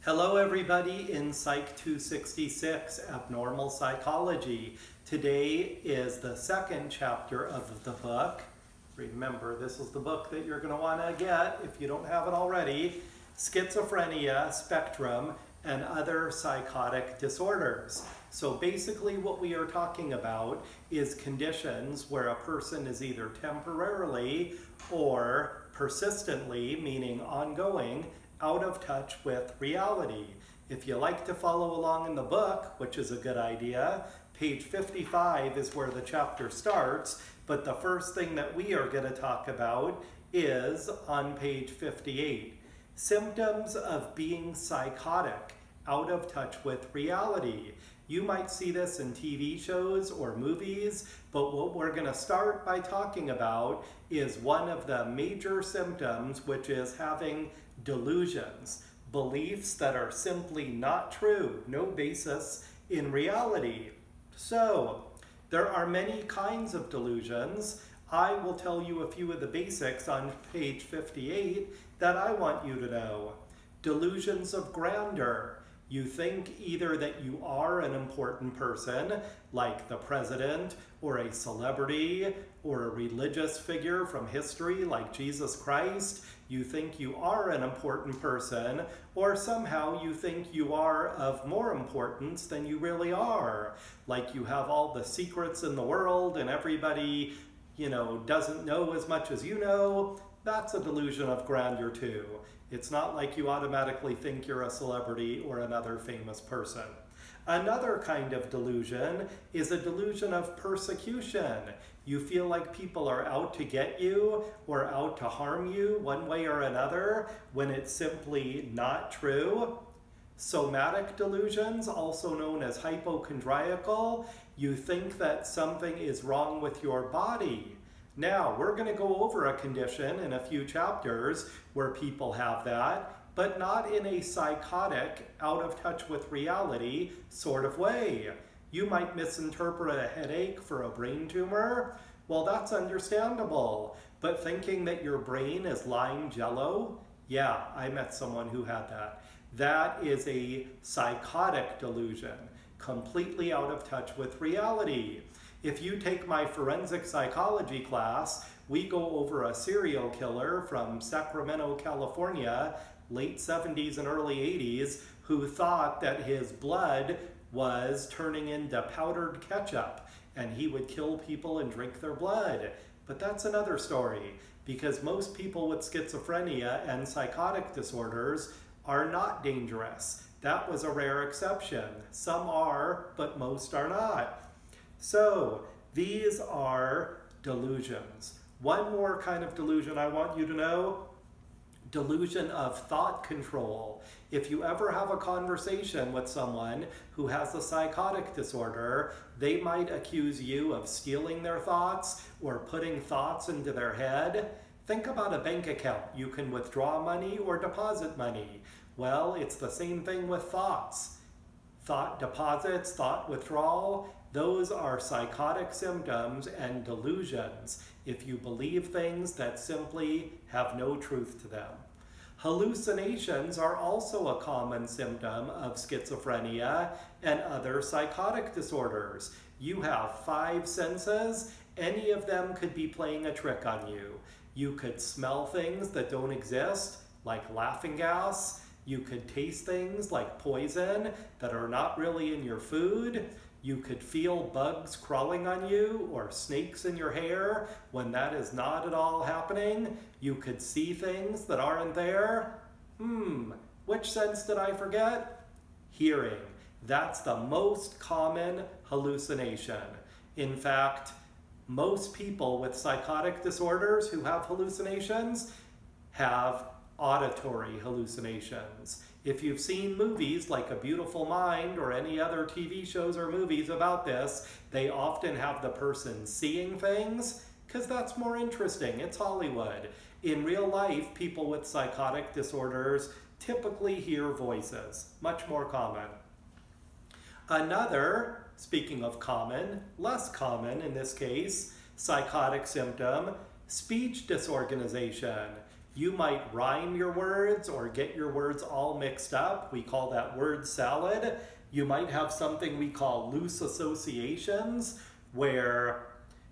Hello everybody in Psych 266, Abnormal Psychology. Today is the second chapter of the book. Remember, this is the book that you're going to want to get if you don't have it already. Schizophrenia, Spectrum, and Other Psychotic Disorders. So basically what we are talking about is conditions where a person is either temporarily or persistently, meaning ongoing, out of touch with reality. If you like to follow along in the book, which is a good idea, page 55 is where the chapter starts, but the first thing that we are going to talk about is on page 58. Symptoms of being psychotic, out of touch with reality. You might see this in TV shows or movies, but what we're going to start by talking about is one of the major symptoms, which is having delusions, beliefs that are simply not true, no basis in reality. So, there are many kinds of delusions. I will tell you a few of the basics on page 58 that I want you to know. Delusions of grandeur. You think either that you are an important person, like the president, or a celebrity, or a religious figure from history like Jesus Christ. You think you are an important person, or somehow you think you are of more importance than you really are. Like you have all the secrets in the world and everybody, doesn't know as much as you know. That's a delusion of grandeur too. It's not like you automatically think you're a celebrity or another famous person. Another kind of delusion is a delusion of persecution. You feel like people are out to get you or out to harm you one way or another when it's simply not true. Somatic delusions, also known as hypochondriacal, you think that something is wrong with your body. Now, we're going to go over a condition in a few chapters where people have that, but not in a psychotic, out of touch with reality sort of way. You might misinterpret a headache for a brain tumor. Well, that's understandable. But thinking that your brain is lime jello? Yeah, I met someone who had that. That is a psychotic delusion, completely out of touch with reality. If you take my forensic psychology class, we go over a serial killer from Sacramento, California, late 70s and early 80s, who thought that his blood was turning into powdered ketchup, and he would kill people and drink their blood. But that's another story, because most people with schizophrenia and psychotic disorders are not dangerous. That was a rare exception. Some are, but most are not. So, these are delusions. One more kind of delusion I want you to know, delusion of thought control. If you ever have a conversation with someone who has a psychotic disorder, they might accuse you of stealing their thoughts or putting thoughts into their head. Think about a bank account. You can withdraw money or deposit money. Well, it's the same thing with thoughts. Thought deposits, thought withdrawal, those are psychotic symptoms and delusions if you believe things that simply have no truth to them. Hallucinations are also a common symptom of schizophrenia and other psychotic disorders. You have 5 senses, any of them could be playing a trick on you. You could smell things that don't exist, like laughing gas. You could taste things like poison that are not really in your food. You could feel bugs crawling on you or snakes in your hair when that is not at all happening. You could see things that aren't there. Which sense did I forget? Hearing. That's the most common hallucination. In fact, most people with psychotic disorders who have hallucinations have auditory hallucinations. If you've seen movies like A Beautiful Mind or any other TV shows or movies about this, they often have the person seeing things because that's more interesting. It's Hollywood. In real life, people with psychotic disorders typically hear voices, much more common. Another, speaking of common, less common in this case, psychotic symptom, speech disorganization. You might rhyme your words or get your words all mixed up. We call that word salad. You might have something we call loose associations, where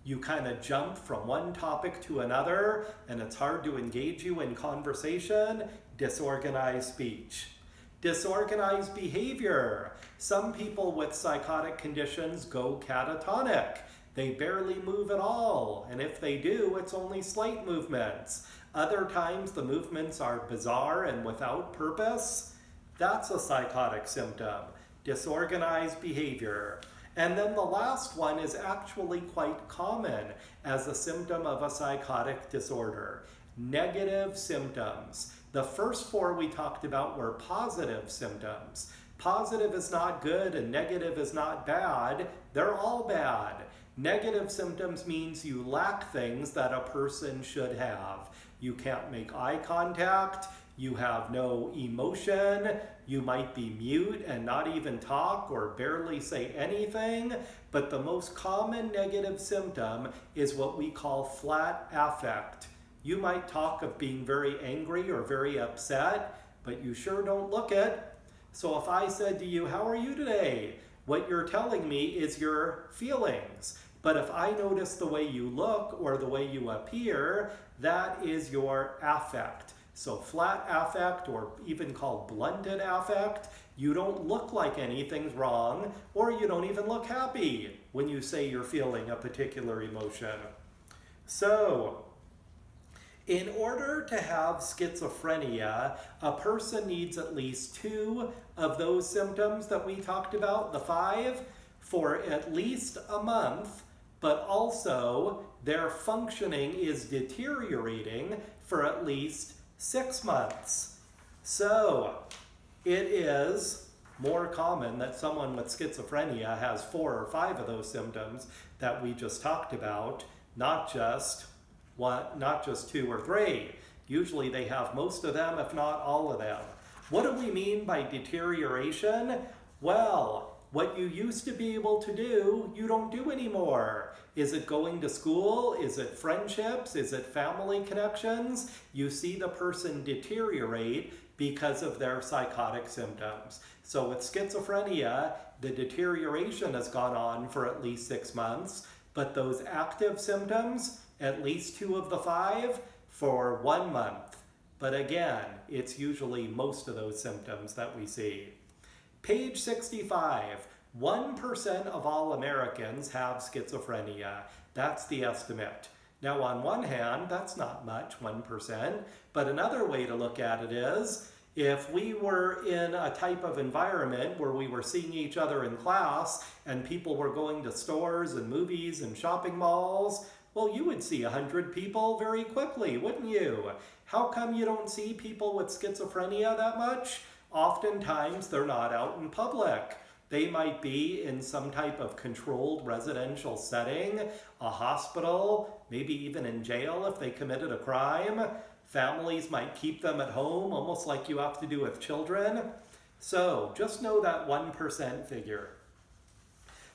you kind of jump from one topic to another and it's hard to engage you in conversation. Disorganized speech. Disorganized behavior. Some people with psychotic conditions go catatonic. They barely move at all, and if they do, it's only slight movements. Other times the movements are bizarre and without purpose. That's a psychotic symptom. Disorganized behavior. And then the last one is actually quite common as a symptom of a psychotic disorder. Negative symptoms. The first four we talked about were positive symptoms. Positive is not good and negative is not bad. They're all bad. Negative symptoms means you lack things that a person should have. You can't make eye contact. You have no emotion. You might be mute and not even talk or barely say anything. But the most common negative symptom is what we call flat affect. You might talk of being very angry or very upset, but you sure don't look it. So if I said to you, "How are you today?" what you're telling me is your feelings. But if I notice the way you look or the way you appear, that is your affect. So flat affect, or even called blunted affect, you don't look like anything's wrong, or you don't even look happy when you say you're feeling a particular emotion. So, in order to have schizophrenia, a person needs at least 2 of those symptoms that we talked about, the 5, for at least a month, but also their functioning is deteriorating for at least 6 months. So it is more common that someone with schizophrenia has 4 or 5 of those symptoms that we just talked about, not just 2 or 3. Usually they have most of them, if not all of them. What do we mean by deterioration? Well, what you used to be able to do, you don't do anymore. Is it going to school? Is it friendships? Is it family connections? You see the person deteriorate because of their psychotic symptoms. So with schizophrenia, the deterioration has gone on for at least 6 months, but those active symptoms, at least 2 of the 5, for 1 month. But again, it's usually most of those symptoms that we see. Page 65, 1% of all Americans have schizophrenia. That's the estimate. Now on one hand, that's not much, 1%, but another way to look at it is, if we were in a type of environment where we were seeing each other in class and people were going to stores and movies and shopping malls, well, you would see 100 people very quickly, wouldn't you? How come you don't see people with schizophrenia that much? Oftentimes, they're not out in public. They might be in some type of controlled residential setting, a hospital, maybe even in jail if they committed a crime. Families might keep them at home, almost like you have to do with children. So, just know that 1% figure.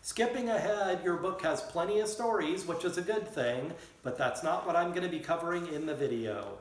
Skipping ahead, your book has plenty of stories, which is a good thing, but that's not what I'm going to be covering in the video.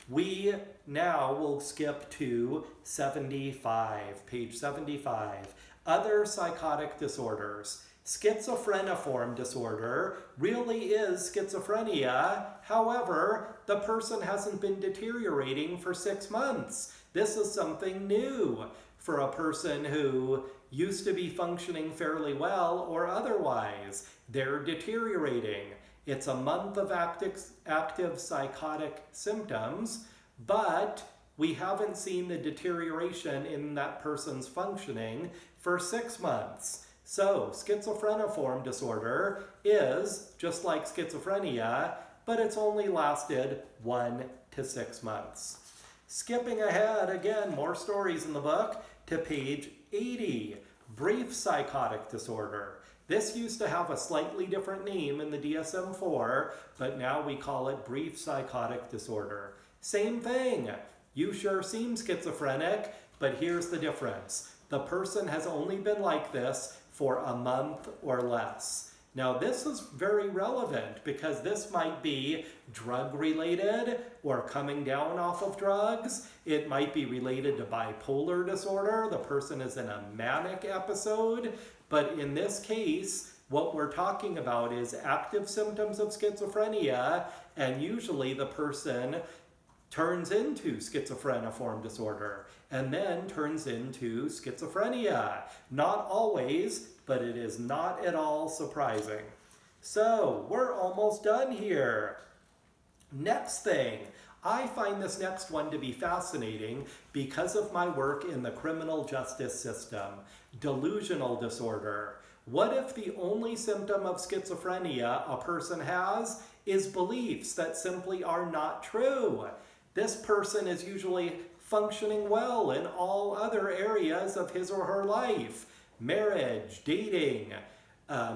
We now will skip to 75, page 75. Other psychotic disorders. Schizophreniform disorder really is schizophrenia. However, the person hasn't been deteriorating for 6 months. This is something new for a person who used to be functioning fairly well or otherwise. They're deteriorating. It's a month of active psychotic symptoms, but we haven't seen the deterioration in that person's functioning for 6 months. So, schizophreniform disorder is just like schizophrenia, but it's only lasted 1 to 6 months. Skipping ahead, again, more stories in the book, to page 80, brief psychotic disorder. This used to have a slightly different name in the DSM-4, but now we call it brief psychotic disorder. Same thing. You sure seem schizophrenic, but here's the difference. The person has only been like this for a month or less. Now this is very relevant because this might be drug related or coming down off of drugs. It might be related to bipolar disorder. The person is in a manic episode. But in this case, what we're talking about is active symptoms of schizophrenia, and usually the person turns into schizophreniform disorder and then turns into schizophrenia. Not always, but it is not at all surprising. So we're almost done here. Next thing, I find this next one to be fascinating because of my work in the criminal justice system. Delusional disorder. What if the only symptom of schizophrenia a person has is beliefs that simply are not true? This person is usually functioning well in all other areas of his or her life. Marriage, dating,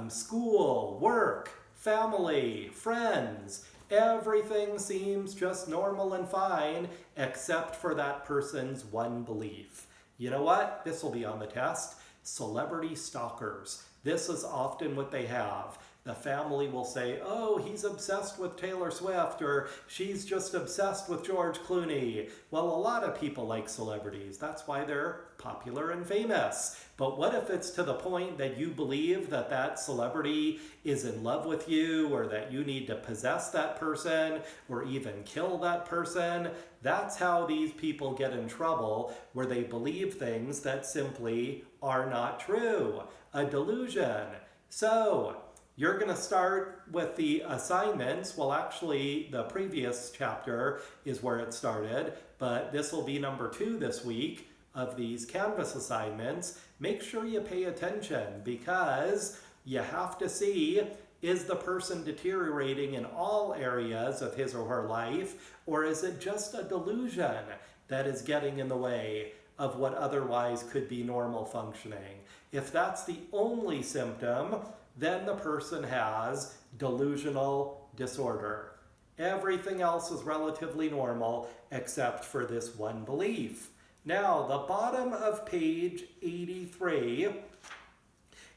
school, work, family, friends. Everything seems just normal and fine except for that person's one belief. You know what? This will be on the test. Celebrity stalkers. This is often what they have. The family will say, oh, he's obsessed with Taylor Swift, or she's just obsessed with George Clooney. Well, a lot of people like celebrities. That's why they're popular and famous. But what if it's to the point that you believe that that celebrity is in love with you, or that you need to possess that person, or even kill that person? That's how these people get in trouble, where they believe things that simply are not true. A delusion. So, you're going to start with the assignments. Well, actually, the previous chapter is where it started, but this will be number 2 this week of these Canvas assignments. Make sure you pay attention because you have to see, is the person deteriorating in all areas of his or her life, or is it just a delusion that is getting in the way of what otherwise could be normal functioning? If that's the only symptom, then the person has delusional disorder. Everything else is relatively normal except for this one belief. Now, the bottom of page 83,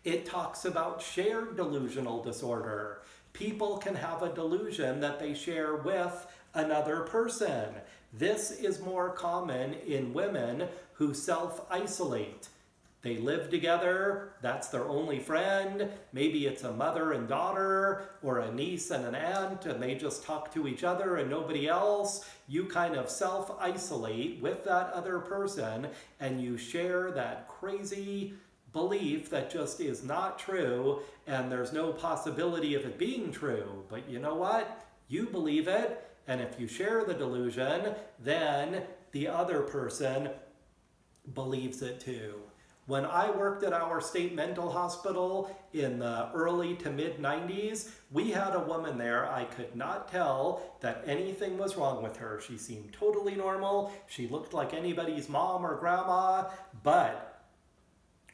it talks about shared delusional disorder. People can have a delusion that they share with another person. This is more common in women who self-isolate. They live together, that's their only friend, maybe it's a mother and daughter, or a niece and an aunt, and they just talk to each other and nobody else. You kind of self-isolate with that other person, and you share that crazy belief that just is not true, and there's no possibility of it being true. But you know what? You believe it, and if you share the delusion, then the other person believes it too. When I worked at our state mental hospital in the early to mid-90s, we had a woman there. I could not tell that anything was wrong with her. She seemed totally normal. She looked like anybody's mom or grandma. But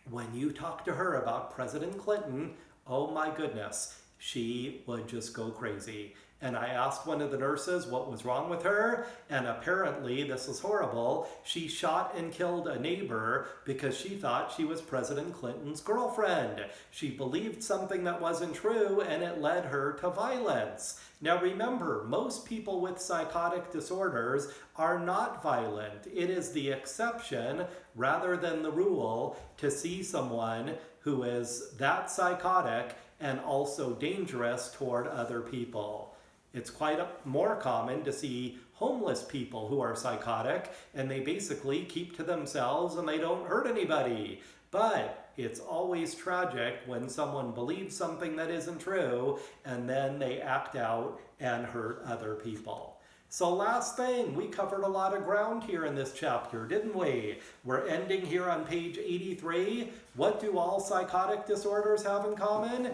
when you talk to her about President Clinton, oh my goodness, she would just go crazy. And I asked one of the nurses what was wrong with her, and apparently, this is horrible, she shot and killed a neighbor because she thought she was President Clinton's girlfriend. She believed something that wasn't true, and it led her to violence. Now remember, most people with psychotic disorders are not violent. It is the exception rather than the rule to see someone who is that psychotic and also dangerous toward other people. It's quite more common to see homeless people who are psychotic and they basically keep to themselves and they don't hurt anybody. But it's always tragic when someone believes something that isn't true and then they act out and hurt other people. So last thing, we covered a lot of ground here in this chapter, didn't we? We're ending here on page 83. What do all psychotic disorders have in common?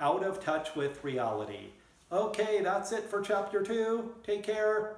Out of touch with reality. Okay, that's it for chapter 2. Take care.